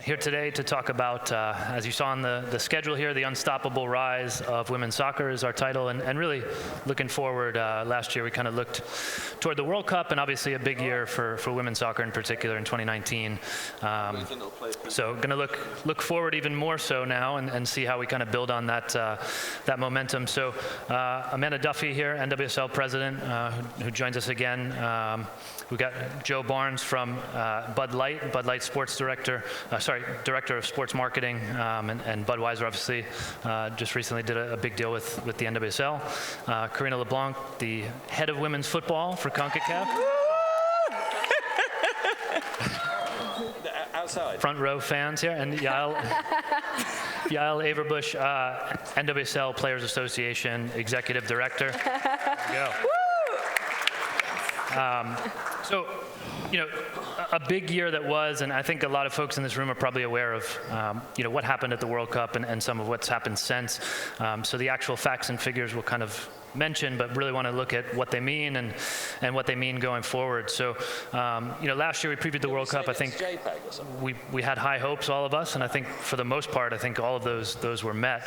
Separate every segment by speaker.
Speaker 1: here today to talk about, as you saw on the schedule here, the unstoppable rise of women's soccer is our title, and really looking forward. Last year we kind of looked toward the World Cup, and obviously a big year for women's soccer in particular in 2019. So going to look forward even more so now and see how we kind of build on that momentum. So Amanda Duffy here, NWSL president, who joins us again. We've got Joe Barnes from Bud Light Sports Director of Sports Marketing, and Budweiser obviously just recently did a big deal with the NWSL. Karina LeBlanc, the head of women's football for Concacaf.
Speaker 2: Outside.
Speaker 1: Front row fans here, and Yael Averbush, NWSL Players Association Executive Director. There you go. So, a big year that was, and I think a lot of folks in this room are probably aware of, what happened at the World Cup and some of what's happened since. So the actual facts and figures we'll kind of mention, but really want to look at what they mean and what they mean going forward. So, last year we previewed the World Cup. I think we had high hopes, all of us, and I think for the most part, I think all of those were met.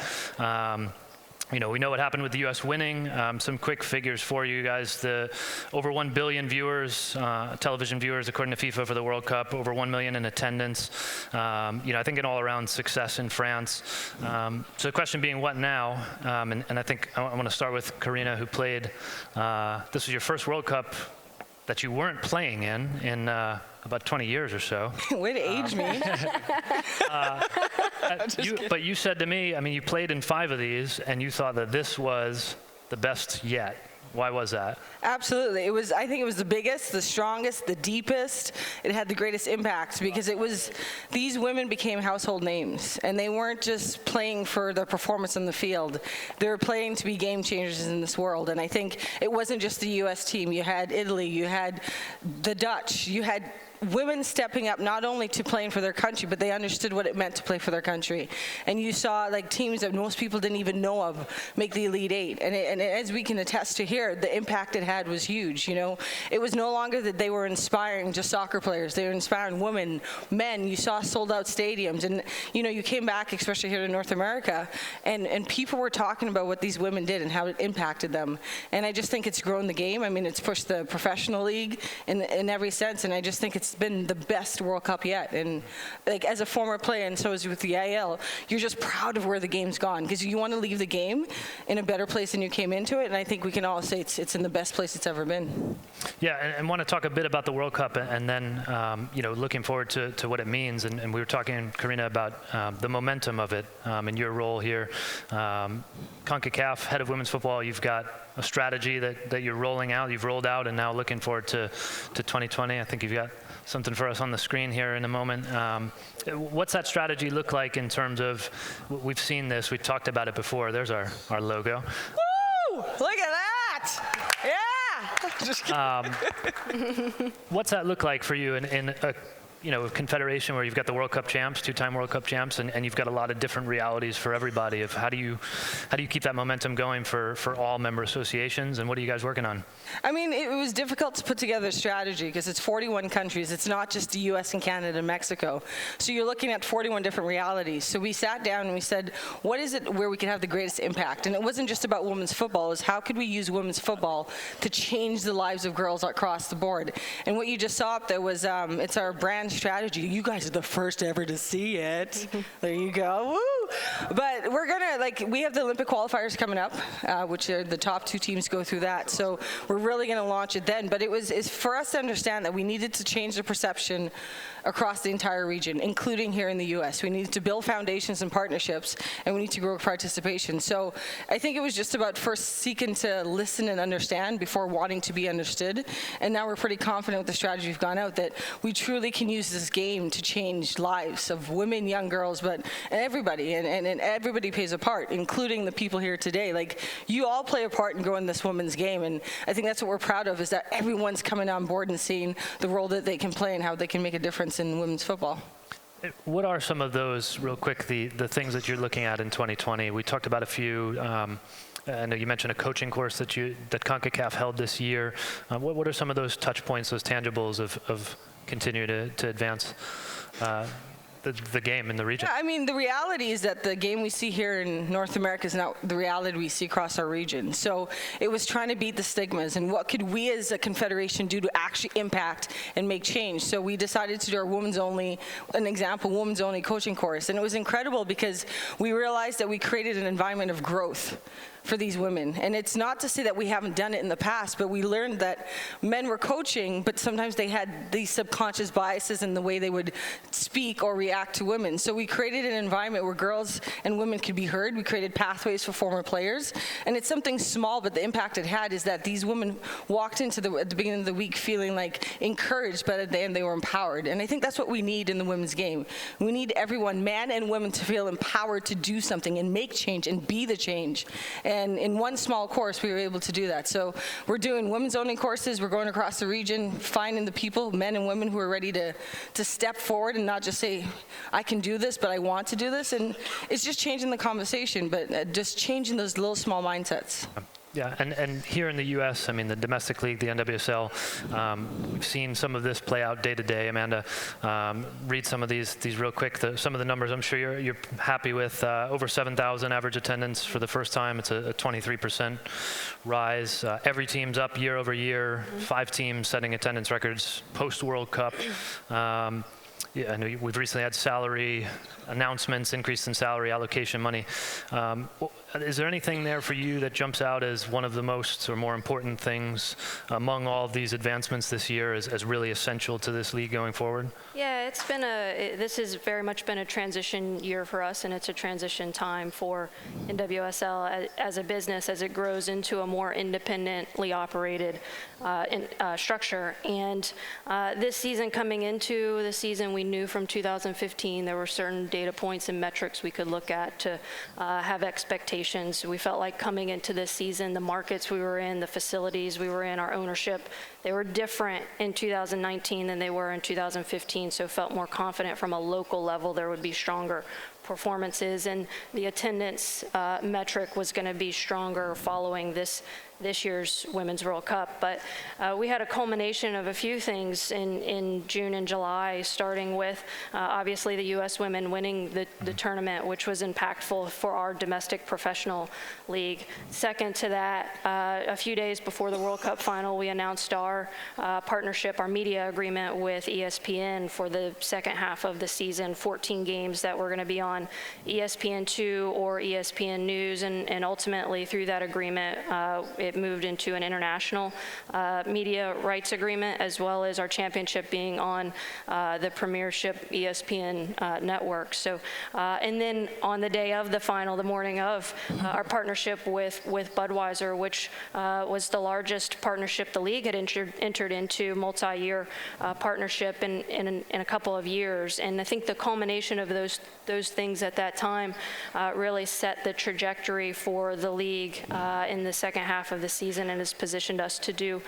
Speaker 1: We know what happened with the U.S. winning. Some quick figures for you guys. The over 1 billion viewers, television viewers, according to FIFA for the World Cup, over 1 million in attendance. I think an all-around success in France. So the question being, what now? And I think I want to start with Karina, who played. This was your first World Cup that you weren't playing in about 20 years or so.
Speaker 3: Way to age me.
Speaker 1: But you said to me, you played in 5 of these, and you thought that this was the best yet. Why was that?
Speaker 3: Absolutely. I think it was the biggest, the strongest, the deepest. It had the greatest impact because these women became household names, and they weren't just playing for their performance on the field. They were playing to be game changers in this world. And I think it wasn't just the U.S. team. You had Italy, you had the Dutch, you had women stepping up not only to playing for their country, but they understood what it meant to play for their country. And you saw teams that most people didn't even know of make the Elite Eight. And as we can attest to here, the impact it had was huge. It was no longer that they were inspiring just soccer players. They were inspiring women, men. You saw sold out stadiums. And, you came back, especially here to North America, and people were talking about what these women did and how it impacted them. And I just think it's grown the game. It's pushed the professional league in every sense. And I just think it's been the best World Cup yet. And as a former player, and so is with the IL, you're just proud of where the game's gone because you want to leave the game in a better place than you came into it. And I think we can all say it's in the best place it's ever been.
Speaker 1: Yeah, and want to talk a bit about the World Cup and then looking forward to what it means. And we were talking, Karina, about the momentum of it and your role here. CONCACAF, head of women's football, you've got a strategy that you're rolling out, you've rolled out, and now looking forward to 2020. I think you've got something for us on the screen here in a moment. What's that strategy look like in terms of, we've seen this, we've talked about it before, there's our logo.
Speaker 3: Woo! Look at that! Yeah! Just kidding.
Speaker 1: What's that look like for you in a confederation where you've got the World Cup champs, 2-time World Cup champs, and you've got a lot of different realities for everybody of how do you keep that momentum going for all member associations, and what are you guys working on?
Speaker 3: It was difficult to put together a strategy because it's 41 countries. It's not just the U.S. and Canada and Mexico. So you're looking at 41 different realities. So we sat down and we said, what is it where we could have the greatest impact? And it wasn't just about women's football. It was how could we use women's football to change the lives of girls across the board? And what you just saw up there was it's our brand strategy. You guys are the first ever to see it. There you go. Woo! But we're gonna we have the Olympic qualifiers coming up, which are the top 2 teams go through that. So we're really gonna launch it then. But it's for us to understand that we needed to change the perception across the entire region, including here in the U.S. We needed to build foundations and partnerships, and we need to grow participation. So I think it was just about first seeking to listen and understand before wanting to be understood. And now we're pretty confident with the strategy we've gone out that we truly can use this game to change lives of women, young girls, but everybody. And everybody plays a part, including the people here today. You all play a part in growing this women's game. And I think that's what we're proud of, is that everyone's coming on board and seeing the role that they can play and how they can make a difference in women's football.
Speaker 1: What are some of those, real quick, the things that you're looking at in 2020? We talked about a few. I know you mentioned a coaching course that CONCACAF held this year. What are some of those touch points, those tangibles of continue to advance the game in the region.
Speaker 3: Yeah, I mean, the reality is that the game we see here in North America is not the reality we see across our region. So it was trying to beat the stigmas, and what could we as a confederation do to actually impact and make change. So we decided to do our women's only coaching course, and it was incredible because we realized that we created an environment of growth for these women. And it's not to say that we haven't done it in the past, but we learned that men were coaching, but sometimes they had these subconscious biases in the way they would speak or react to women. So we created an environment where girls and women could be heard. We created pathways for former players. And it's something small, but the impact it had is that these women walked into at the beginning of the week feeling like encouraged, but at the end they were empowered. And I think that's what we need in the women's game. We need everyone, men and women, to feel empowered to do something and make change and be the change. And in one small course, we were able to do that. So we're doing women's only courses. We're going across the region, finding the people, men and women, who are ready to step forward and not just say, I can do this, but I want to do this. And it's just changing the conversation, but just changing those little small mindsets.
Speaker 1: Yeah, and here in the U.S., I mean, the domestic league, the NWSL, we've seen some of this play out day to day. Amanda, read some of these real quick. Some of the numbers I'm sure you're happy with. Over 7,000 average attendance for the first time. It's a 23% rise. Every team's up year over year. 5 teams setting attendance records post World Cup. Yeah, I know we've recently had salary announcements, increase in salary allocation money. Is there anything there for you that jumps out as one of the most or more important things among all of these advancements this year as really essential to this league going forward?
Speaker 2: Yeah, this has very much been a transition year for us, and it's a transition time for NWSL as a business as it grows into a more independently operated structure. And this season, coming into the season, we knew from 2015 there were certain data points and metrics we could look at to have expectations. We felt like coming into this season, the markets we were in, the facilities we were in, our ownership, they were different in 2019 than they were in 2015, so felt more confident from a local level there would be stronger performances, and the attendance metric was going to be stronger following this year's Women's World Cup. But we had a culmination of a few things in June and July, starting with obviously the U.S. women winning the tournament, which was impactful for our domestic professional league. Second to that, a few days before the World Cup final, we announced our partnership, our media agreement with ESPN for the second half of the season, 14 games that were going to be on ESPN2 or ESPN News, and ultimately through that agreement, it moved into an international media rights agreement, as well as our championship being on the Premiership ESPN network. So, and then on the day of the final, the morning of, our partnership with Budweiser, which was the largest partnership the league had entered into, multi-year partnership in a couple of years. And I think the culmination of those things at that time really set the trajectory for the league in the second half of the season, and has positioned us to do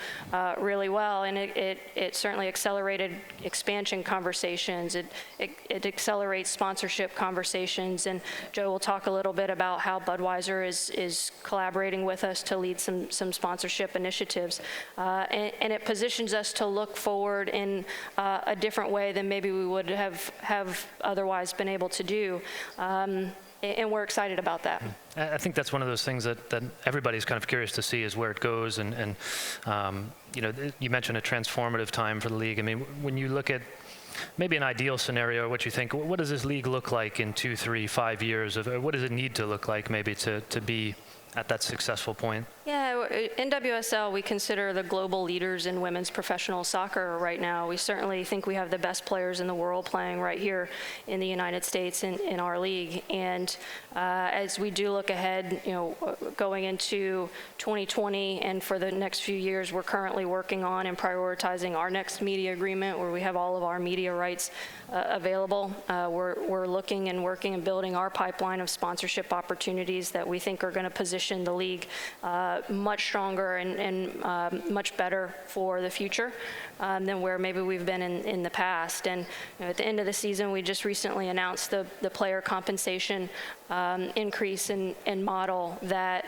Speaker 2: really well. And it certainly accelerated expansion conversations. It accelerates sponsorship conversations. And Joe will talk a little bit about how Budweiser is collaborating with us to lead some sponsorship initiatives. And it positions us to look forward in a different way than maybe we would have otherwise been able to do. And we're excited about that.
Speaker 1: I think that's one of those things that everybody's kind of curious to see is where it goes. And you know, you mentioned a transformative time for the league. I mean, when you look at maybe an ideal scenario, what you think, what does this league look like in 2, 3, 5 years? What does it need to look like maybe to be at that successful point?
Speaker 2: Yeah, NWSL, we consider the global leaders in women's professional soccer right now. We certainly think we have the best players in the world playing right here in the United States in our league. And as we do look ahead, you know, going into 2020 and for the next few years, we're currently working on and prioritizing our next media agreement where we have all of our media rights available. We're looking and working and building our pipeline of sponsorship opportunities that we think are going to position the league much stronger and much better for the future than where maybe we've been in the past. And you know, at the end of the season, we just recently announced the player compensation increase in model that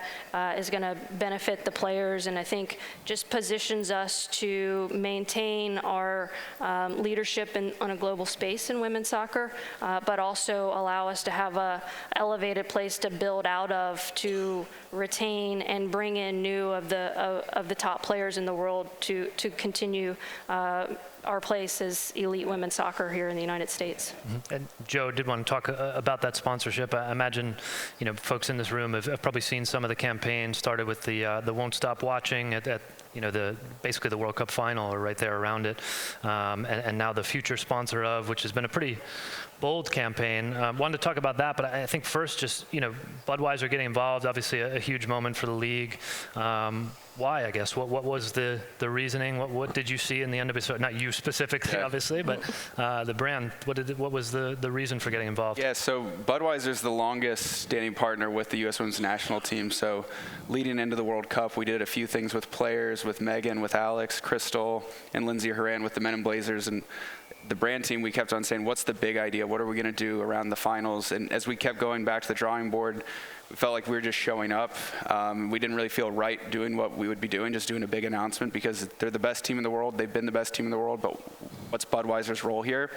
Speaker 2: is going to benefit the players, and I think just positions us to maintain our leadership on a global space in women's soccer, but also allow us to have a elevated place to build out of, to retain and bring in new of the top players in the world to continue our place as elite women's soccer here in the United States.
Speaker 1: Mm-hmm. And Joe, did want to talk about that sponsorship. I imagine, folks in this room have probably seen some of the campaigns. Started with the Won't Stop Watching at basically the World Cup final, or right there around it, and now the future sponsor of, which has been a pretty bold campaign. Wanted to talk about that, but I think first, just Budweiser getting involved, obviously a huge moment for the league. Why, I guess? What was the reasoning? What did you see in the NWSL? Not you specifically, obviously, but the brand. What was the reason for getting involved?
Speaker 4: Yeah, so Budweiser's the longest standing partner with the U.S. Women's National Team. So leading into the World Cup, we did a few things with players, with Megan, with Alex, Crystal, and Lindsay Horan with the Men in Blazers. And the brand team, we kept on saying, what's the big idea? What are we going to do around the finals? And as we kept going back to the drawing board, we felt like we were just showing up. We didn't really feel right doing what we would be doing, just doing a big announcement, because they're the best team in the world. They've been the best team in the world, but what's Budweiser's role here?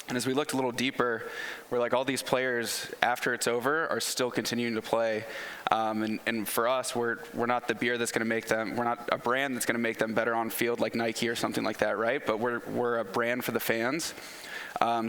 Speaker 4: And as we looked a little deeper, we're like, all these players, after it's over, are still continuing to play. And for us, we're not the beer that's going to make them, we're not a brand that's going to make them better on field like Nike or something like that, right? But we're a brand for the fans.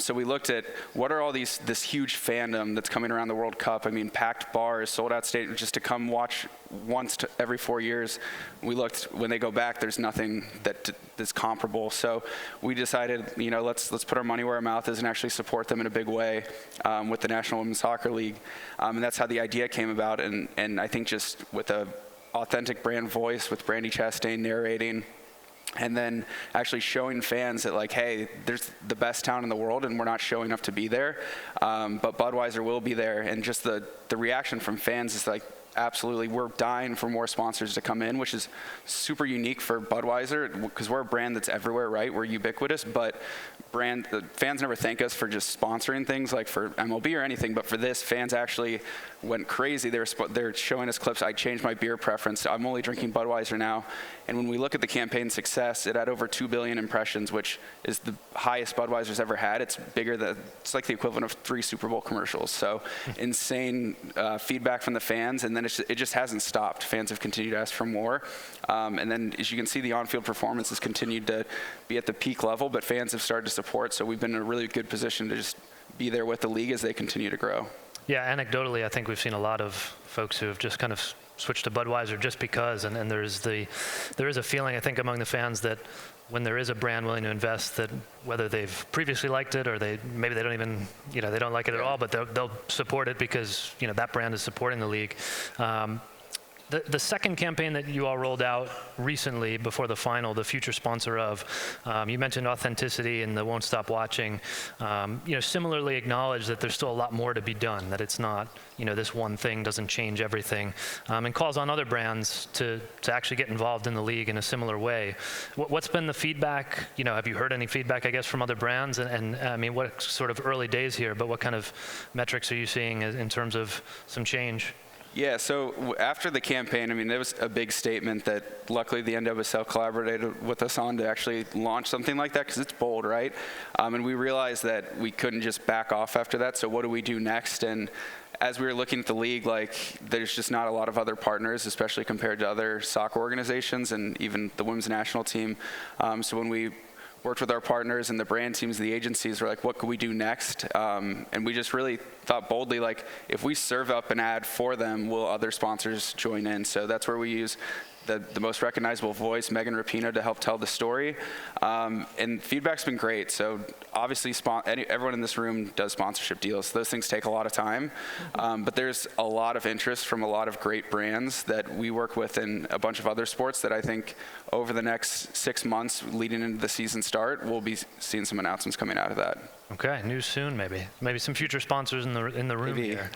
Speaker 4: So we looked at what are all this huge fandom that's coming around the World Cup. I mean, packed bars, sold out stadiums, just to come watch once every 4 years. We looked, when they go back, there's nothing that's comparable. So we decided, let's put our money where our mouth is and actually support them in a big way with the National Women's Soccer League. And that's how the idea came about. And I think just with a authentic brand voice, with Brandi Chastain narrating, and then actually showing fans that, like, hey, there's the best town in the world and we're not showing up to be there, but Budweiser will be there. And just the reaction from fans is like, absolutely, we're dying for more sponsors to come in, which is super unique for Budweiser, because we're a brand that's everywhere, right? We're ubiquitous, but the fans never thank us for just sponsoring things like for MLB or anything, but for this, fans actually went crazy. They're showing us clips. I changed my beer preference. I'm only drinking Budweiser now. And when we look at the campaign success, it had over 2 billion impressions, which is the highest Budweiser's ever had. It's like the equivalent of 3 Super Bowl commercials. So insane feedback from the fans, and then it just hasn't stopped. Fans have continued to ask for more. And then, as you can see, the on-field performance has continued to be at the peak level, but fans have started to support. So we've been in a really good position to just be there with the league as they continue to grow. Yeah, anecdotally, I think we've seen a lot of folks who have just kind of switched to Budweiser just because, and there is a feeling, I think, among the fans that when there is a brand willing to invest, that whether they've previously liked it or maybe they don't even, they don't like it at all, but they'll support it because, that brand is supporting the league. The second campaign that you all rolled out recently before the final, the future sponsor of, you mentioned authenticity and the Won't Stop Watching. Similarly acknowledge that there's still a lot more to be done, that it's not, this one thing doesn't change everything, and calls on other brands to actually get involved in the league in a similar way. What's been the feedback? Have you heard any feedback, I guess, from other brands? And I mean, what sort of early days here, but what kind of metrics are you seeing in terms of some change? Yeah, so after the campaign, I mean, there was a big statement that luckily the NWSL collaborated with us on to actually launch something like that, because it's bold, right? And we realized that we couldn't just back off after that, so what do we do next? And as we were looking at the league, there's just not a lot of other partners, especially compared to other soccer organizations and even the women's national team. So when we worked with our partners and the brand teams, the agencies, were like, what could we do next? And we just really thought boldly, if we serve up an ad for them, will other sponsors join in? So that's where we use the most recognizable voice, Megan Rapinoe, to help tell the story. And feedback's been great. So obviously everyone in this room does sponsorship deals. Those things take a lot of time. But there's a lot of interest from a lot of great brands that we work with in a bunch of other sports that I think over the next 6 months leading into the season start, we'll be seeing some announcements coming out of that.
Speaker 1: Okay, news soon, maybe. Maybe some future sponsors in the room
Speaker 4: Maybe.
Speaker 1: here.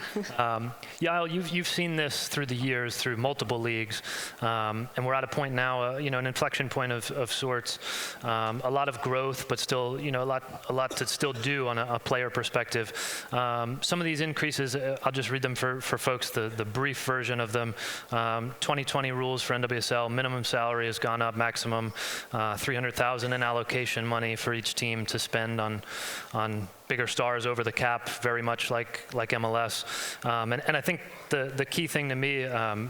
Speaker 1: Yael, you've seen this through the years, through multiple leagues, and we're at a point now, an inflection point of sorts. A lot of growth, but still, a lot to still do on a player perspective. Some of these increases, I'll just read them for folks, the brief version of them. 2020 rules for NWSL: minimum salary has gone up, maximum $300,000 in allocation money for each team to spend on bigger stars over the cap, very much like MLS. And I think the key thing to me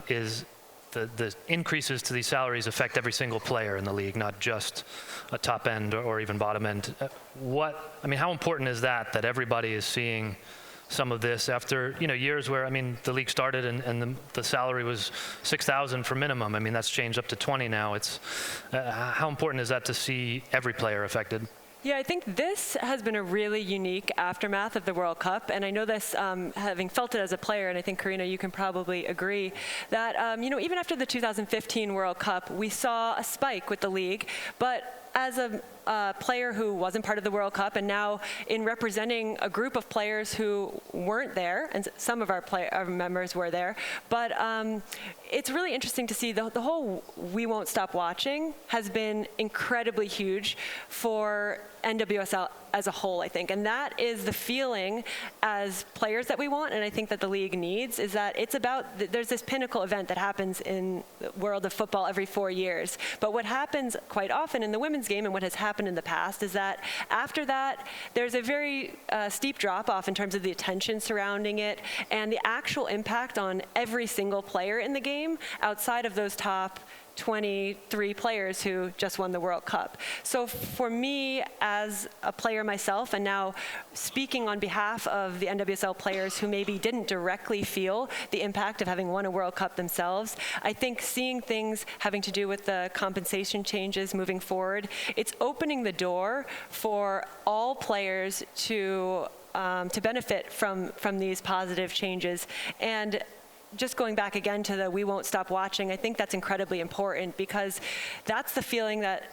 Speaker 1: is the increases to these salaries affect every single player in the league, not just a top end or even bottom end. How important is that everybody is seeing some of this after years where the league started and the salary was $6,000 for minimum. That's changed up to 20 now. It's how important is that to see every player affected?
Speaker 5: Yeah, I think this has been a really unique aftermath of the World Cup, and I know this having felt it as a player, and I think, Karina, you can probably agree, that even after the 2015 World Cup, we saw a spike with the league, but as a player who wasn't part of the World Cup, and now in representing a group of players who weren't there, and some of our members were there, but it's really interesting to see the whole "we won't stop watching" has been incredibly huge for NWSL as a whole, I think. And that is the feeling as players that we want, and I think that the league needs, is that it's about, there's this pinnacle event that happens in the world of football every 4 years. But what happens quite often in the women's game, and what has happened in the past, is that after that, there's a very steep drop-off in terms of the attention surrounding it and the actual impact on every single player in the game outside of those top 23 players who just won the World Cup. So for me, as a player myself, and now speaking on behalf of the NWSL players who maybe didn't directly feel the impact of having won a World Cup themselves, I think seeing things having to do with the compensation changes moving forward, it's opening the door for all players to benefit from these positive changes. And just going back again to the "we won't stop watching," I think that's incredibly important, because that's the feeling that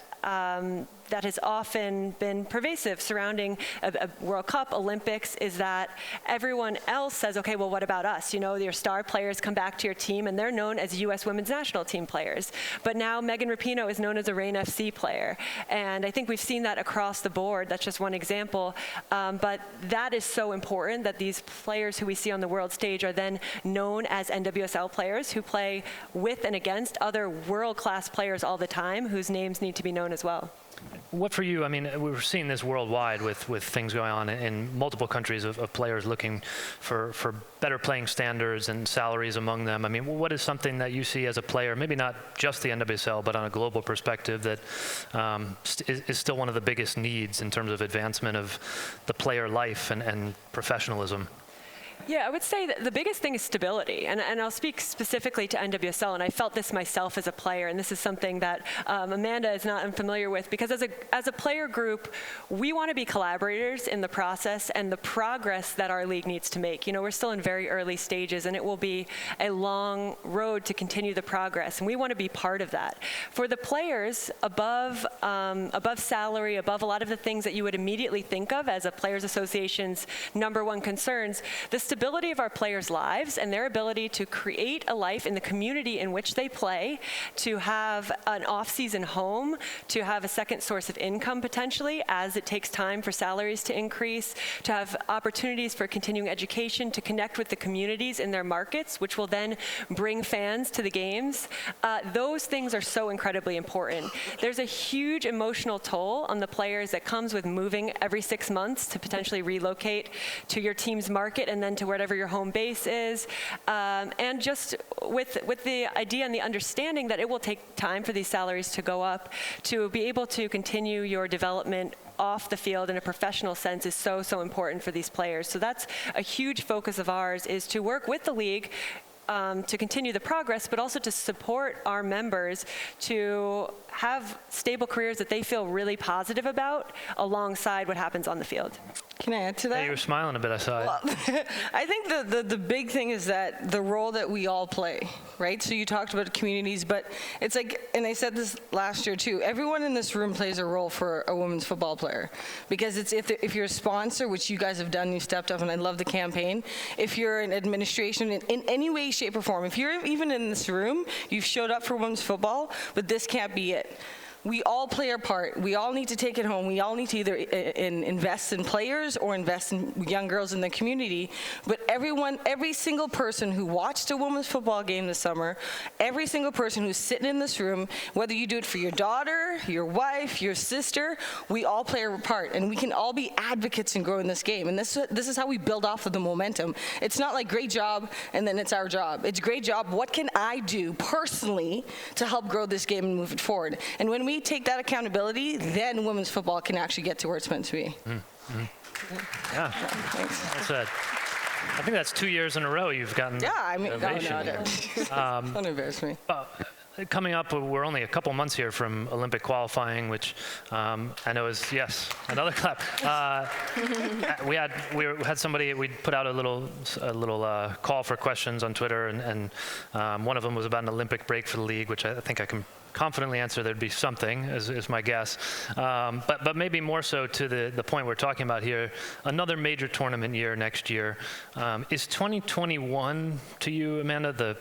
Speaker 5: that has often been pervasive surrounding a World Cup, Olympics, is that everyone else says, okay, well, what about us? Your star players come back to your team, and they're known as U.S. women's national team players. But now Megan Rapinoe is known as a Reign FC player. And I think we've seen that across the board. That's just one example. But that is so important, that these players who we see on the world stage are then known as NWSL players who play with and against other world-class players all the time, whose names need to be known as well.
Speaker 1: What for you? We're seeing this worldwide with things going on in multiple countries of players looking for better playing standards and salaries among them. What is something that you see as a player, maybe not just the NWSL, but on a global perspective, that is still one of the biggest needs in terms of advancement of the player life and professionalism?
Speaker 5: Yeah, I would say that the biggest thing is stability, and I'll speak specifically to NWSL, and I felt this myself as a player, and this is something that Amanda is not unfamiliar with, because as a player group, we want to be collaborators in the process and the progress that our league needs to make. We're still in very early stages, and it will be a long road to continue the progress, and we want to be part of that. For the players, above salary, above a lot of the things that you would immediately think of as a Players Association's #1 concerns, the stability of our players' lives and their ability to create a life in the community in which they play, to have an off-season home, to have a second source of income potentially as it takes time for salaries to increase, to have opportunities for continuing education, to connect with the communities in their markets, which will then bring fans to the games. Those things are so incredibly important. There's a huge emotional toll on the players that comes with moving every 6 months to potentially relocate to your team's market and then to wherever your home base is, and just with the idea and the understanding that it will take time for these salaries to go up, to be able to continue your development off the field in a professional sense is so important for these players. So that's a huge focus of ours, is to work with the league to continue the progress, but also to support our members to have stable careers that they feel really positive about alongside what happens on the field.
Speaker 3: Can I add to that?
Speaker 1: Hey, you were smiling a bit, I saw it.
Speaker 3: I think the big thing is that the role that we all play, right? So you talked about communities, but it's like, and I said this last year too, everyone in this room plays a role for a women's football player. Because it's if you're a sponsor, which you guys have done, you stepped up, and I love the campaign. If you're in administration in any way, shape, or form, if you're even in this room, you've showed up for women's football, but this can't be it. We all play our part. We all need to take it home. We all need to either invest in players or invest in young girls in the community. But every single person who watched a women's football game this summer, every single person who's sitting in this room, whether you do it for your daughter, your wife, your sister, we all play our part. And we can all be advocates in growing this game. And this is how we build off of the momentum. It's not like great job and then it's our job. It's great job. What can I do personally to help grow this game and move it forward? And when we take that accountability, then women's football can actually get to where it's meant to be.
Speaker 1: Yeah,
Speaker 3: Thanks.
Speaker 1: that's it. I think that's 2 years in a row you've gotten
Speaker 3: Yeah, I mean,
Speaker 1: ovation here.
Speaker 3: don't embarrass me.
Speaker 1: Coming up, we're only a couple months here from Olympic qualifying, which I know is, yes, another clap. We had somebody, we put out a little call for questions on Twitter, and one of them was about an Olympic break for the league, which I think I can confidently answer there'd be something, is my guess. But maybe more so to the point we're talking about here, another major tournament year next year. Is 2021 to you, Amanda,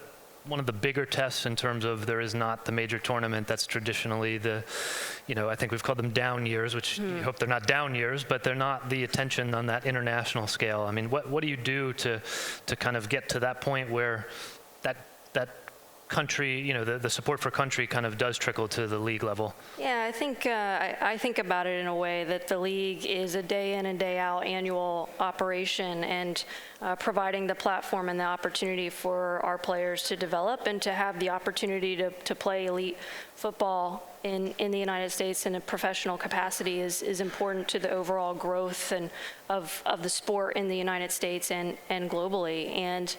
Speaker 1: one of the bigger tests in terms of there is not the major tournament that's traditionally I think we've called them down years, which you hope they're not down years, but they're not the attention on that international scale. I mean, what do you do to kind of get to that point where that country, the support for country kind of does trickle to the league level?
Speaker 2: Yeah, I think I think about it in a way that the league is a day in and day out annual operation, and providing the platform and the opportunity for our players to develop and to have the opportunity to play elite football in the United States in a professional capacity is important to the overall growth and of the sport in the United States and globally. And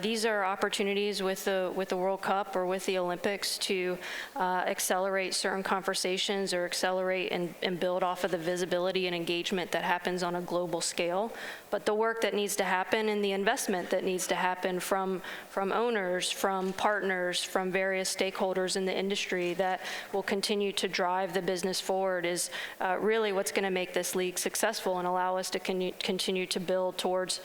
Speaker 2: these are opportunities with the World Cup or with the Olympics to accelerate certain conversations or accelerate and build off of the visibility and engagement that happens on a global scale. But the work that needs to happen and the investment that needs to happen from owners, from partners, from various stakeholders in the industry that will continue to drive the business forward is really what's going to make this league successful and allow us to continue to build towards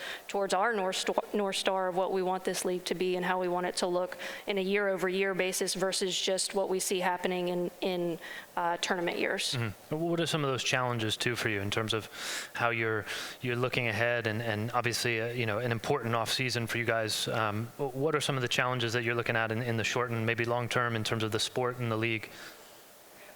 Speaker 2: our North Star of what we want this league to be and how we want it to look in a year-over-year basis versus just what we see happening in tournament years.
Speaker 1: Mm-hmm. What are some of those challenges too for you in terms of how you're looking ahead and obviously an important off season for you guys? What are some of the challenges that you're looking at in the short and maybe long term in terms of the sport and the league?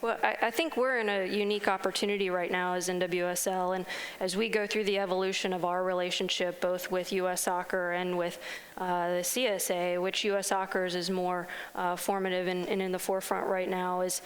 Speaker 2: Well, I think we're in a unique opportunity right now as NWSL, and as we go through the evolution of our relationship both with U.S. Soccer and with the CSA, which U.S. Soccer's is more formative and in the forefront right now, is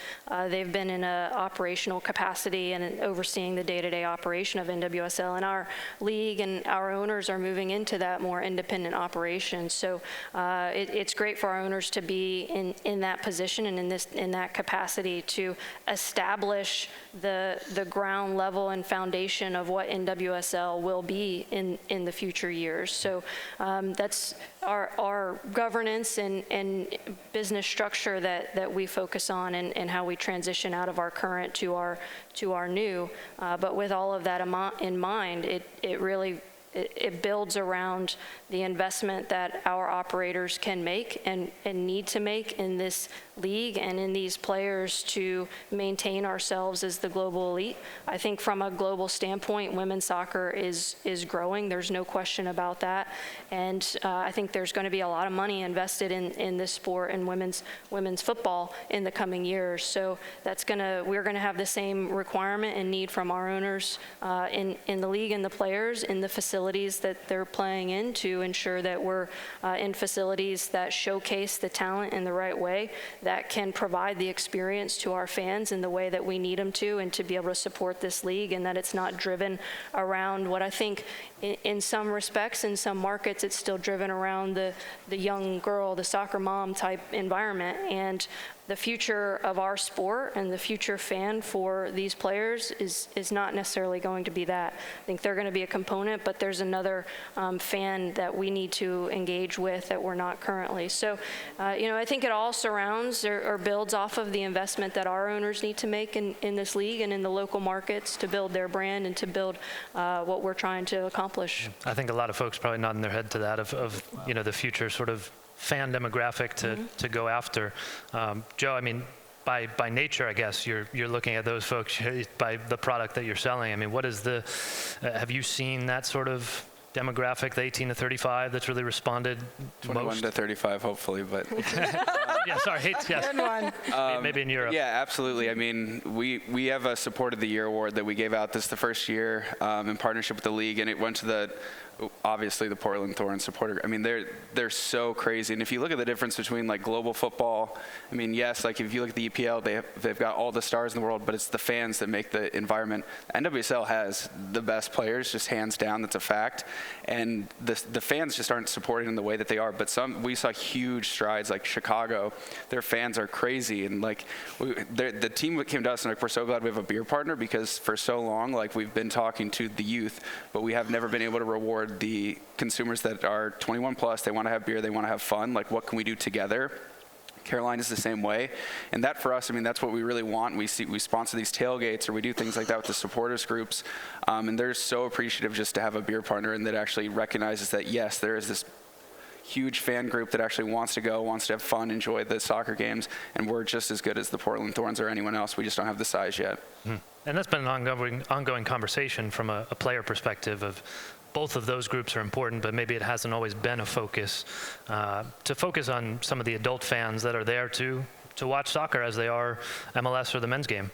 Speaker 2: they've been in an operational capacity and overseeing the day-to-day operation of NWSL, and our league and our owners are moving into that more independent operation. So it's great for our owners to be in that position and in that capacity to establish the ground level and foundation of what NWSL will be in the future years. So that's our governance and business structure that we focus on and how we transition out of our current to our new. But with all of that in mind, it really builds around the investment that our operators can make and need to make in this league and in these players to maintain ourselves as the global elite. I think from a global standpoint, women's soccer is growing. There's no question about that. And I think there's going to be a lot of money invested in this sport and women's football in the coming years. So we're going to have the same requirement and need from our owners in the league and the players in the facility facilities that they're playing in to ensure that we're in facilities that showcase the talent in the right way, that can provide the experience to our fans in the way that we need them to, and to be able to support this league, and that it's not driven around what I think in some respects, in some markets, it's still driven around the young girl, the soccer mom type environment. And the future of our sport and the future fan for these players is not necessarily going to be that. I think they're going to be a component, but there's another fan that we need to engage with that we're not currently. So, I think it all surrounds or builds off of the investment that our owners need to make in this league and in the local markets to build their brand and to build what we're trying to accomplish.
Speaker 1: I think a lot of folks probably nodding their head to that of the future sort of fan demographic to go after. Joe, I mean, by nature, I guess you're looking at those folks by the product that you're selling. I mean, what is have you seen that sort of demographic, the 18 to 35, that's really responded
Speaker 4: 21
Speaker 1: most?
Speaker 4: to 35, hopefully, but
Speaker 1: Yeah, sorry, yes.
Speaker 3: Good one.
Speaker 1: Maybe in Europe.
Speaker 4: yeah, absolutely. I mean, we have a Support of the Year award that we gave out this the first year in partnership with the league, and it went to obviously the Portland Thorns supporter. I mean, they're so crazy. And if you look at the difference between like global football, I mean, yes, like if you look at the EPL, they've got all the stars in the world, but it's the fans that make the environment. NWSL has the best players, just hands down. That's a fact. And the fans just aren't supporting in the way that they are. But we saw huge strides, like Chicago. Their fans are crazy, and like the team came to us and like, we're so glad we have a beer partner, because for so long, like we've been talking to the youth, but we have never been able to reward the consumers that are 21 plus. They want to have beer, they want to have fun. Like, what can we do together? Caroline is the same way. And that for us, I mean, that's what we really want. We sponsor these tailgates, or we do things like that with the supporters groups. And they're so appreciative just to have a beer partner and that actually recognizes that, yes, there is this huge fan group that actually wants to go, wants to have fun, enjoy the soccer games, and we're just as good as the Portland Thorns or anyone else. We just don't have the size yet.
Speaker 1: And that's been an ongoing conversation from a player perspective of both of those groups are important, but maybe it hasn't always been a focus to focus on some of the adult fans that are there to watch soccer as they are MLS or the men's game.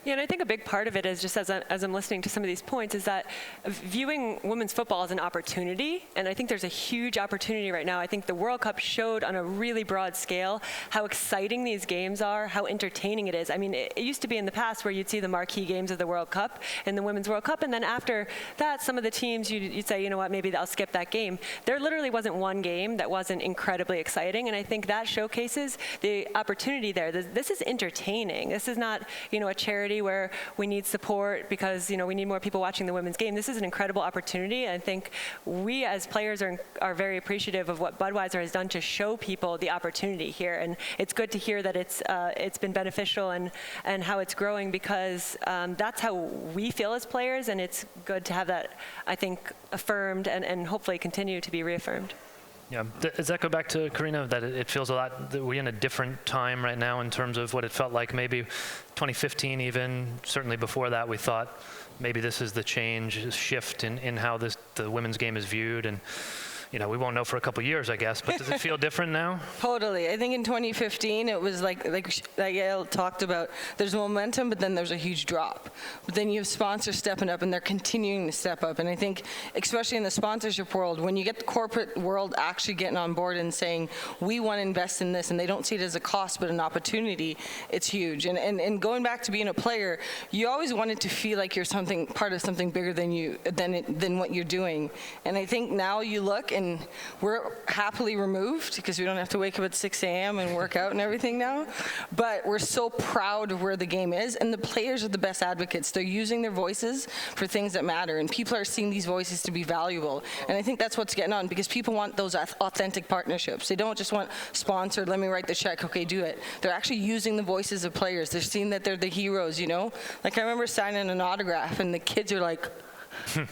Speaker 5: Yeah, and I think a big part of it is just as I'm listening to some of these points is that viewing women's football as an opportunity, and I think there's a huge opportunity right now. I think the World Cup showed on a really broad scale how exciting these games are, how entertaining it is. I mean, it used to be in the past where you'd see the marquee games of the World Cup and the Women's World Cup, and then after that, some of the teams, you'd say, you know what, maybe I'll skip that game. There literally wasn't one game that wasn't incredibly exciting, and I think that showcases the opportunity there. This is entertaining. This is not, a charity where we need support because, we need more people watching the women's game. This is an incredible opportunity, and I think we as players are very appreciative of what Budweiser has done to show people the opportunity here, and it's good to hear that it's been beneficial and how it's growing, because that's how we feel as players, and it's good to have that, I think, affirmed and hopefully continue to be reaffirmed.
Speaker 1: Yeah, does that go back to Karina, that it feels a lot, that we're in a different time right now in terms of what it felt like maybe 2015 even, certainly before that we thought maybe this is the change, shift in how the women's game is viewed, and we won't know for a couple years, I guess, but does it feel different now?
Speaker 3: Totally. I think in 2015, it was like Gail talked about, there's momentum, but then there's a huge drop. But then you have sponsors stepping up, and they're continuing to step up. And I think, especially in the sponsorship world, when you get the corporate world actually getting on board and saying, we want to invest in this, and they don't see it as a cost, but an opportunity, it's huge. And going back to being a player, you always wanted to feel like you're part of something bigger than what you're doing. And I think now you look, and we're happily removed because we don't have to wake up at 6 a.m. and work out and everything now. But we're so proud of where the game is, and the players are the best advocates. They're using their voices for things that matter, and people are seeing these voices to be valuable. And I think that's what's getting on, because people want those authentic partnerships. They don't just want sponsored, let me write the check, okay, do it. They're actually using the voices of players. They're seeing that they're the heroes, Like I remember signing an autograph, and the kids are like,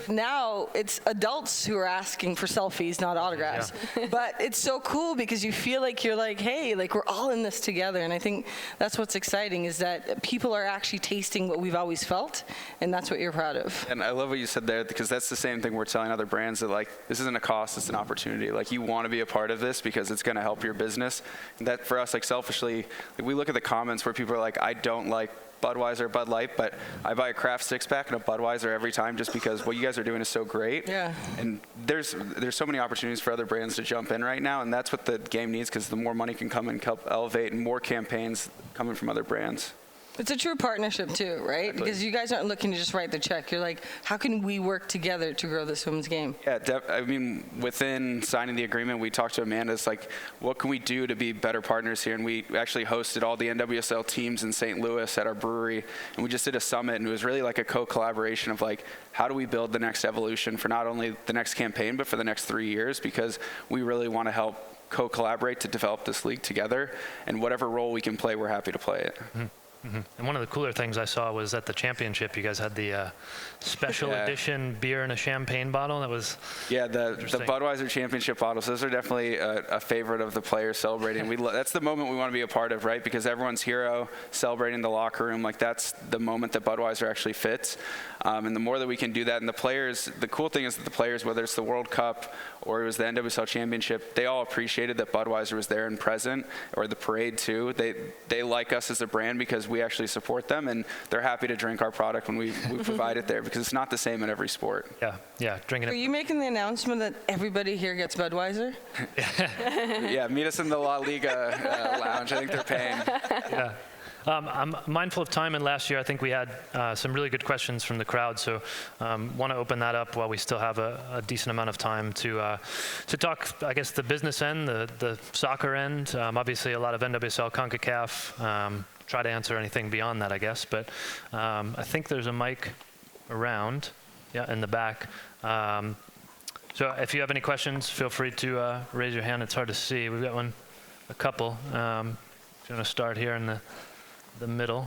Speaker 3: now it's adults who are asking for selfies, not autographs. Yeah. But it's so cool because you feel like you're like, hey, like we're all in this together. And I think that's what's exciting, is that people are actually tasting what we've always felt, and that's what you're proud of.
Speaker 4: And I love what you said there, because that's the same thing we're telling other brands, that like, this isn't a cost, it's an opportunity. Like, you want to be a part of this because it's going to help your business. And that for us, like selfishly, like, we look at the comments where people are like, I don't like Budweiser, Bud Light, but I buy a craft six-pack and a Budweiser every time just because what you guys are doing is so great.
Speaker 3: Yeah.
Speaker 4: And there's so many opportunities for other brands to jump in right now, and that's what the game needs, because the more money can come and help elevate, and more campaigns coming from other brands.
Speaker 3: It's a true partnership too, right?
Speaker 4: Exactly.
Speaker 3: Because you guys aren't looking to just write the check. You're like, how can we work together to grow this women's game?
Speaker 4: Yeah, I mean, within signing the agreement, we talked to Amanda. It's like, what can we do to be better partners here? And we actually hosted all the NWSL teams in St. Louis at our brewery, and we just did a summit, and it was really like a co-collaboration of like, how do we build the next evolution for not only the next campaign, but for the next 3 years, because we really want to help co-collaborate to develop this league together, and whatever role we can play, we're happy to play it.
Speaker 1: Mm-hmm. And one of the cooler things I saw was at the championship, you guys had the special edition beer in a champagne bottle. That was
Speaker 4: the Budweiser championship bottles. Those are definitely a favorite of the players celebrating. That's the moment we want to be a part of, right? Because everyone's hero celebrating the locker room. Like, that's the moment that Budweiser actually fits. And the more that we can do that, and the players, the cool thing is that the players, whether it's the World Cup or it was the NWSL championship, they all appreciated that Budweiser was there and present, or the parade too. They like us as a brand because we actually support them, and they're happy to drink our product when we provide it there, because it's not the same in every sport.
Speaker 1: Yeah, drinking it.
Speaker 3: Are you making the announcement that everybody here gets Budweiser?
Speaker 4: Yeah, meet us in the La Liga lounge. I think they're paying.
Speaker 1: Yeah. I'm mindful of time, and last year I think we had some really good questions from the crowd, so want to open that up while we still have a decent amount of time to talk, I guess, the business end, the soccer end. Obviously a lot of NWSL, Concacaf. Try to answer anything beyond that, I guess, but I think there's a mic around, in the back. So if you have any questions, feel free to raise your hand. It's hard to see. We've got a couple. If you want to start here in the middle.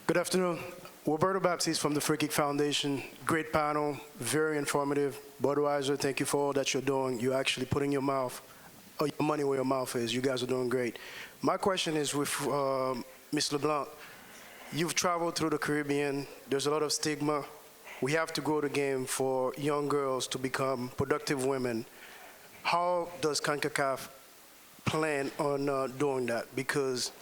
Speaker 6: Good afternoon. Roberto Baptiste from the Free Kick Foundation. Great panel, very informative. Budweiser, thank you for all that you're doing. You're actually putting your money where your mouth is. You guys are doing great. My question is with Ms. LeBlanc. You've traveled through the Caribbean. There's a lot of stigma. We have to grow the game for young girls to become productive women. How does CONCACAF plan on doing that? Because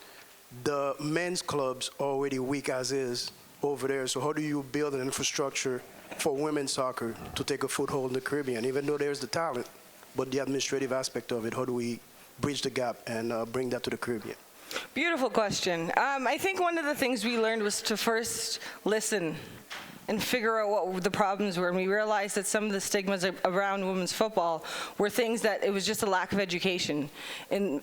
Speaker 6: the men's clubs are already weak as is over there. So how do you build an infrastructure for women's soccer to take a foothold in the Caribbean, even though there's the talent, but the administrative aspect of it? How do we bridge the gap and bring that to the Caribbean?
Speaker 3: Beautiful question. I think one of the things we learned was to first listen and figure out what the problems were. And we realized that some of the stigmas around women's football were things that it was just a lack of education. And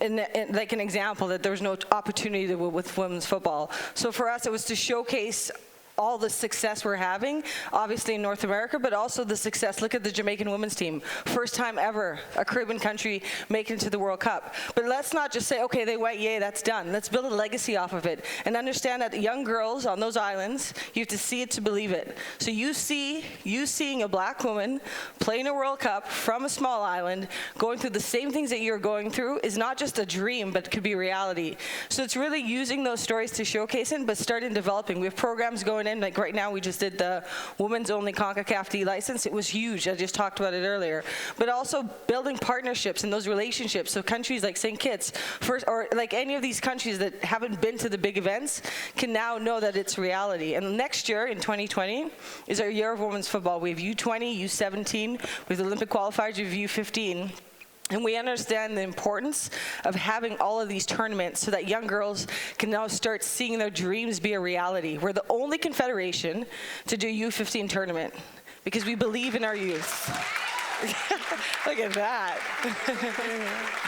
Speaker 3: like an example, that there was no opportunity with women's football. So for us, it was to showcase all the success we're having, obviously in North America, but also the success. Look at the Jamaican women's team. First time ever a Caribbean country making it to the World Cup. But let's not just say, okay, they went, yay, that's done. Let's build a legacy off of it and understand that young girls on those islands, you have to see it to believe it. So you seeing a black woman playing a World Cup from a small island, going through the same things that you're going through is not just a dream, but could be reality. So it's really using those stories to showcase it, but starting developing. We have programs going in. Like right now, we just did the women's only Concacaf D license. It was huge. I just talked about it earlier. But also building partnerships and those relationships. So countries like St. Kitts, or like any of these countries that haven't been to the big events, can now know that it's reality. And next year, in 2020, is our year of women's football. We have U20, U17, with Olympic qualifiers, we have U15. And we understand the importance of having all of these tournaments so that young girls can now start seeing their dreams be a reality. We're the only confederation to do U15 tournament because we believe in our youth. Look at that.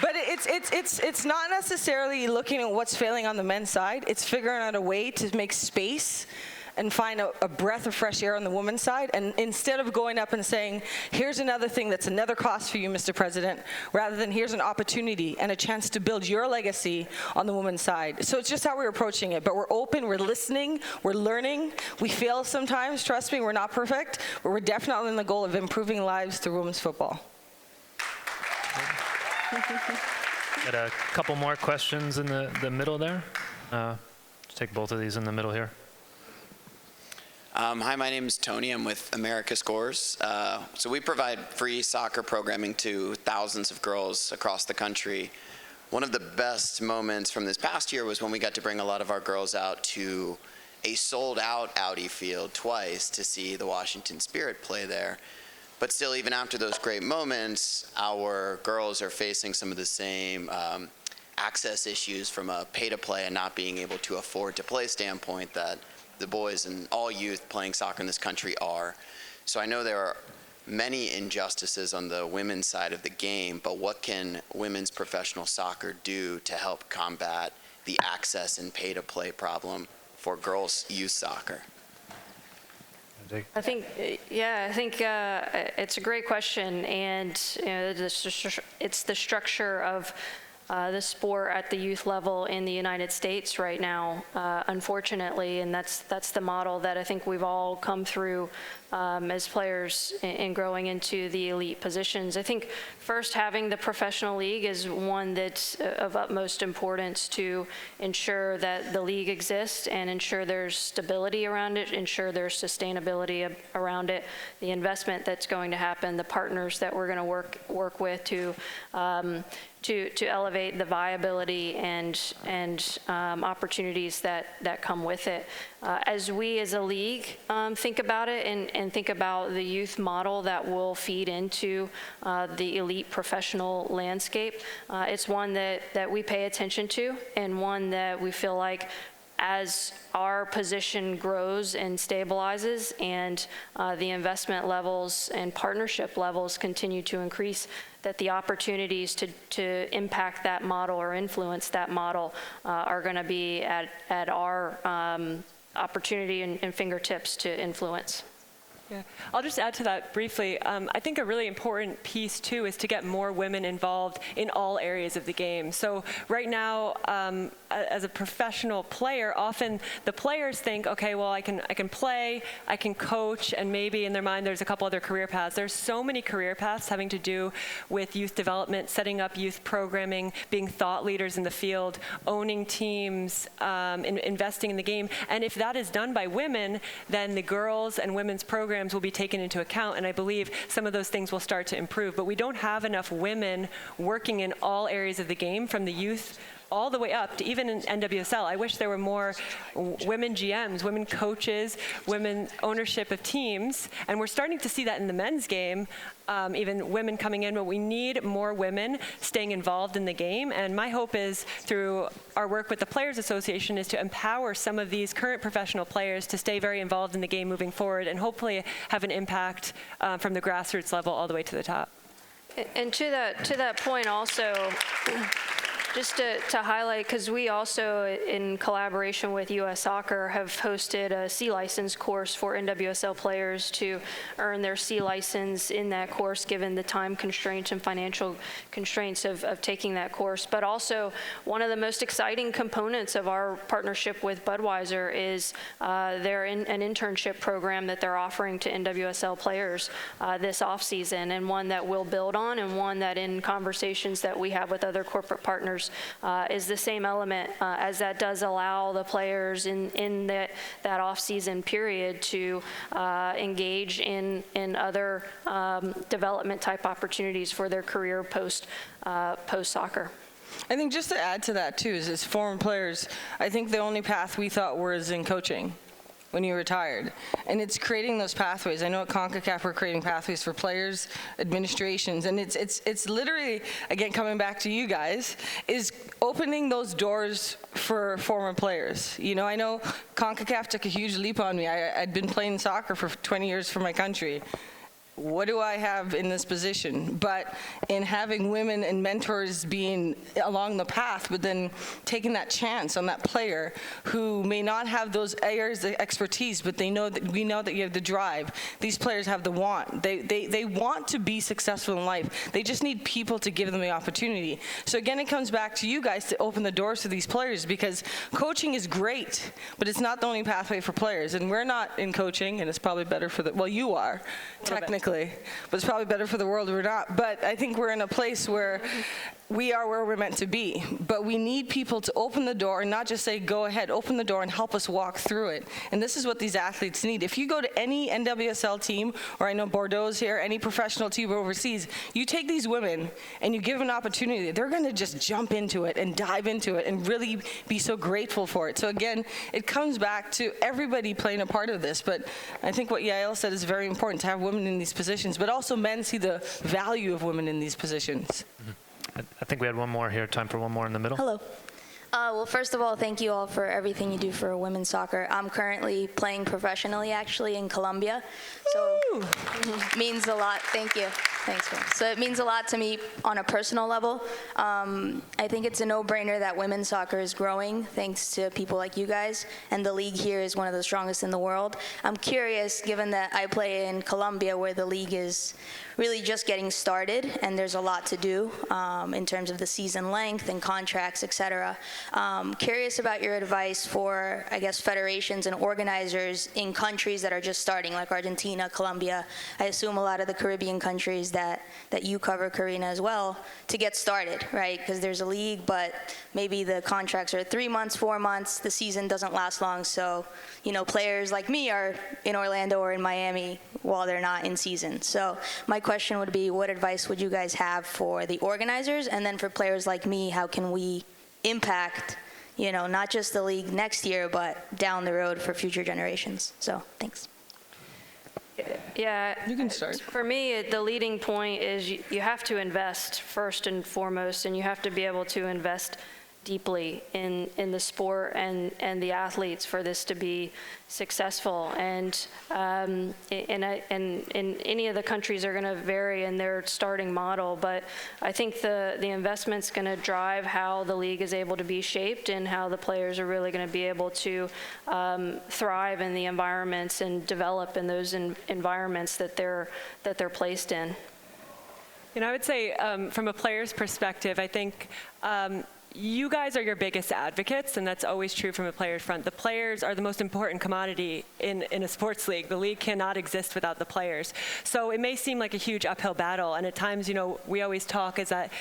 Speaker 3: But it's not necessarily looking at what's failing on the men's side. It's figuring out a way to make space and find a breath of fresh air on the women's side. And instead of going up and saying, here's another thing that's another cost for you, Mr. President, rather than here's an opportunity and a chance to build your legacy on the women's side. So it's just how we're approaching it. But we're open, we're listening, we're learning. We fail sometimes, trust me, we're not perfect, but we're definitely in the goal of improving lives through women's football.
Speaker 1: Got a couple more questions in the middle there. Let's take both of these in the middle here.
Speaker 7: Hi, my name is Tony. I'm with America Scores. So we provide free soccer programming to thousands of girls across the country. one of the best moments from this past year was when we got to bring a lot of our girls out to a sold-out Audi field twice to see the Washington Spirit play there. But still, even after those great moments, our girls are facing some of the same access issues from a pay-to-play and not being able to afford to play standpoint that the boys and all youth playing soccer in this country are. So I know there are many injustices on the women's side of the game, but what can women's professional soccer do to help combat the access and pay-to-play problem for girls' youth soccer?
Speaker 2: I think it's a great question, and it's the structure of the sport at the youth level in the United States right now, unfortunately, and that's the model that I think we've all come through as players in growing into the elite positions. I think first, having the professional league is one that's of utmost importance to ensure that the league exists and ensure there's stability around it, ensure there's sustainability around it, the investment that's going to happen, the partners that we're going to work with to elevate the viability and opportunities that come with it. As we as a league think about it and think about the youth model that will feed into the elite professional landscape, it's one that we pay attention to, and one that we feel like as our position grows and stabilizes and the investment levels and partnership levels continue to increase, that the opportunities to impact that model or influence that model are going to be at our opportunity and fingertips to influence.
Speaker 5: Yeah. I'll just add to that briefly. I think a really important piece, too, is to get more women involved in all areas of the game. So right now, as a professional player, often the players think, okay, well, I can play, I can coach, and maybe in their mind there's a couple other career paths. There's so many career paths having to do with youth development, setting up youth programming, being thought leaders in the field, owning teams, investing in the game. And if that is done by women, then the girls and women's programs will be taken into account, and I believe some of those things will start to improve. But we don't have enough women working in all areas of the game, from the youth all the way up to even in NWSL. I wish there were more women GMs, women coaches, women ownership of teams, and we're starting to see that in the men's game, even women coming in, but we need more women staying involved in the game. And my hope is, through our work with the Players Association, is to empower some of these current professional players to stay very involved in the game moving forward and hopefully have an impact from the grassroots level all the way to the top.
Speaker 2: And to that point also, just to highlight, because we also, in collaboration with U.S. Soccer, have hosted a C license course for NWSL players to earn their C license in that course, given the time constraints and financial constraints of taking that course. But also, one of the most exciting components of our partnership with Budweiser is an internship program that they're offering to NWSL players this off-season, and one that we'll build on, and one that, in conversations that we have with other corporate partners, is the same element, as that does allow the players in that off-season period to engage in other development type opportunities for their career post soccer.
Speaker 3: I think just to add to that too is, as former players, I think the only path we thought was in coaching when you retired. And it's creating those pathways. I know at Concacaf we're creating pathways for players, administrations, and it's literally, again, coming back to you guys, is opening those doors for former players. You know, I know Concacaf took a huge leap on me. I'd been playing soccer for 20 years for my country. What do I have in this position? But in having women and mentors being along the path, but then taking that chance on that player who may not have those areas of expertise, but we know that you have the drive. These players have the want. They want to be successful in life. They just need people to give them the opportunity. So again, it comes back to you guys to open the doors to these players, because coaching is great, but it's not the only pathway for players. And we're not in coaching, and it's probably better for well, you are, technically. But it's probably better for the world we're not. But I think we're in a place where we are where we're meant to be, but we need people to open the door and not just say, go ahead, open the door and help us walk through it. And this is what these athletes need. If you go to any NWSL team, or I know Bordeaux's here, any professional team overseas, you take these women and you give them an opportunity, they're going to just jump into it and dive into it and really be so grateful for it. So again, it comes back to everybody playing a part of this, but I think what Yael said is very important, to have women in these positions, but also men see the value of women in these positions.
Speaker 1: I think we had one more here. Time for one more in the middle.
Speaker 8: Hello. Well, first of all, thank you all for everything you do for women's soccer. I'm currently playing professionally, actually, in Colombia. So it means a lot. Thank you. Thanks, man. So it means a lot to me on a personal level. I think it's a no-brainer that women's soccer is growing thanks to people like you guys, and the league here is one of the strongest in the world. I'm curious, given that I play in Colombia, where the league is really just getting started, and there's a lot to do in terms of the season length and contracts, et cetera. Curious about your advice for, I guess, federations and organizers in countries that are just starting, like Argentina, Colombia. I assume a lot of the Caribbean countries that you cover, Karina, as well, to get started, right? Because there's a league, but maybe the contracts are 3 months, 4 months, the season doesn't last long, so, players like me are in Orlando or in Miami while they're not in season. So my question would be, what advice would you guys have for the organizers, and then for players like me, how can we impact, not just the league next year, but down the road for future generations? So thanks.
Speaker 2: Yeah.
Speaker 3: You can start.
Speaker 2: For me, the leading point is you have to invest first and foremost, and you have to be able to invest deeply in the sport and the athletes for this to be successful. And in any of the countries are going to vary in their starting model, but I think the investment's going to drive how the league is able to be shaped and how the players are really going to be able to thrive in the environments and develop in those environments that they're placed in.
Speaker 5: I would say from a player's perspective, I think you guys are your biggest advocates, and that's always true from a player's front. The players are the most important commodity in a sports league. The league cannot exist without the players. So it may seem like a huge uphill battle, and at times, we always talk is that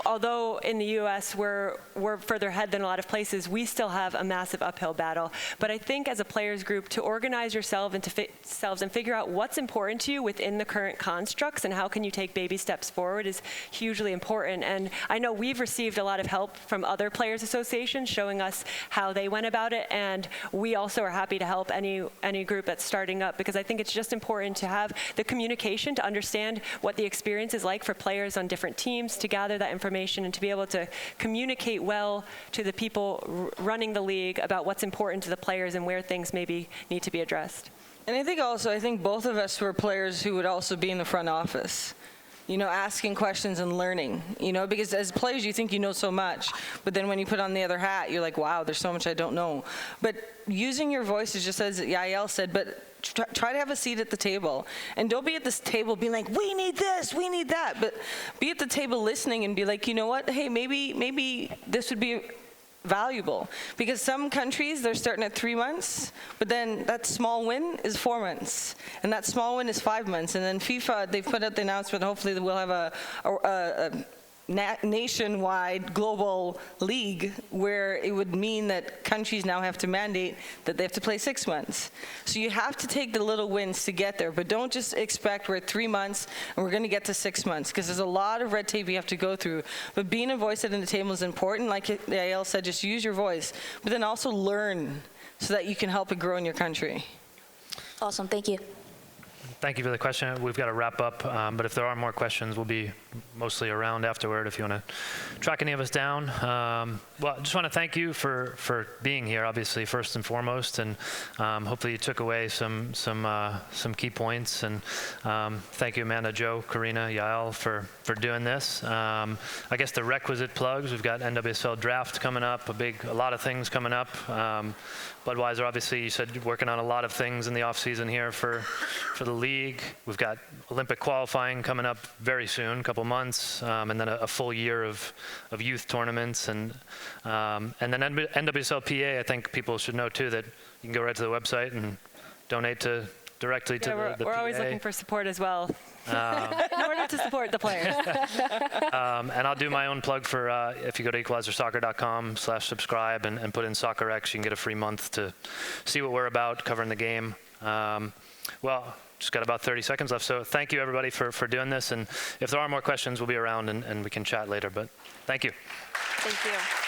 Speaker 5: although in the U.S. we're further ahead than a lot of places, we still have a massive uphill battle. But I think as a players group, to organize yourselves and figure out what's important to you within the current constructs and how can you take baby steps forward is hugely important. And I know we've received a lot of help from other players' associations showing us how they went about it, and we also are happy to help any group that's starting up, because I think it's just important to have the communication to understand what the experience is like for players on different teams, to gather that information and to be able to communicate well to the people running the league about what's important to the players and where things maybe need to be addressed.
Speaker 3: And I think both of us were players who would also be in the front office. Asking questions and learning, because as players you think you know so much, but then when you put on the other hat, you're like, wow, there's so much I don't know. But using your voice is just as Yael said, but try to have a seat at the table. And don't be at this table being like, we need this, we need that. But be at the table listening and be like, you know what, hey, maybe this would be valuable, because some countries they're starting at 3 months, but then that small win is 4 months, and that small win is 5 months, and then FIFA, they've put out the announcement, hopefully we'll have a nationwide global league where it would mean that countries now have to mandate that they have to play 6 months. So you have to take the little wins to get there, but don't just expect we're at 3 months and we're going to get to 6 months, because there's a lot of red tape you have to go through. But being a voice at the table is important. Like Yael said, just use your voice, but then also learn so that you can help it grow in your country.
Speaker 8: Awesome, thank you.
Speaker 1: Thank you for the question. We've got to wrap up, but if there are more questions, we'll be mostly around afterward if you want to track any of us down. Well, I just want to thank you for being here, obviously, first and foremost, and hopefully you took away some key points. And thank you, Amanda, Joe, Karina, Yael, for doing this. I guess the requisite plugs, we've got NWSL draft coming up, a lot of things coming up. Budweiser, obviously, you said you're working on a lot of things in the off season here for the league. We've got Olympic qualifying coming up very soon, a couple months, and then a full year of youth tournaments, and then NWSL PA. I think people should know too that you can go right to the website and donate to directly to the
Speaker 5: we're
Speaker 1: PA.
Speaker 5: always looking for support as well. In order to support the players.
Speaker 1: And I'll do my own plug for if you go to equalizersoccer.com/subscribe and put in Soccerex, you can get a free month to see what we're about, covering the game. Well, just got about 30 seconds left, so thank you everybody for doing this. And if there are more questions, we'll be around and we can chat later. But thank you.
Speaker 2: Thank you.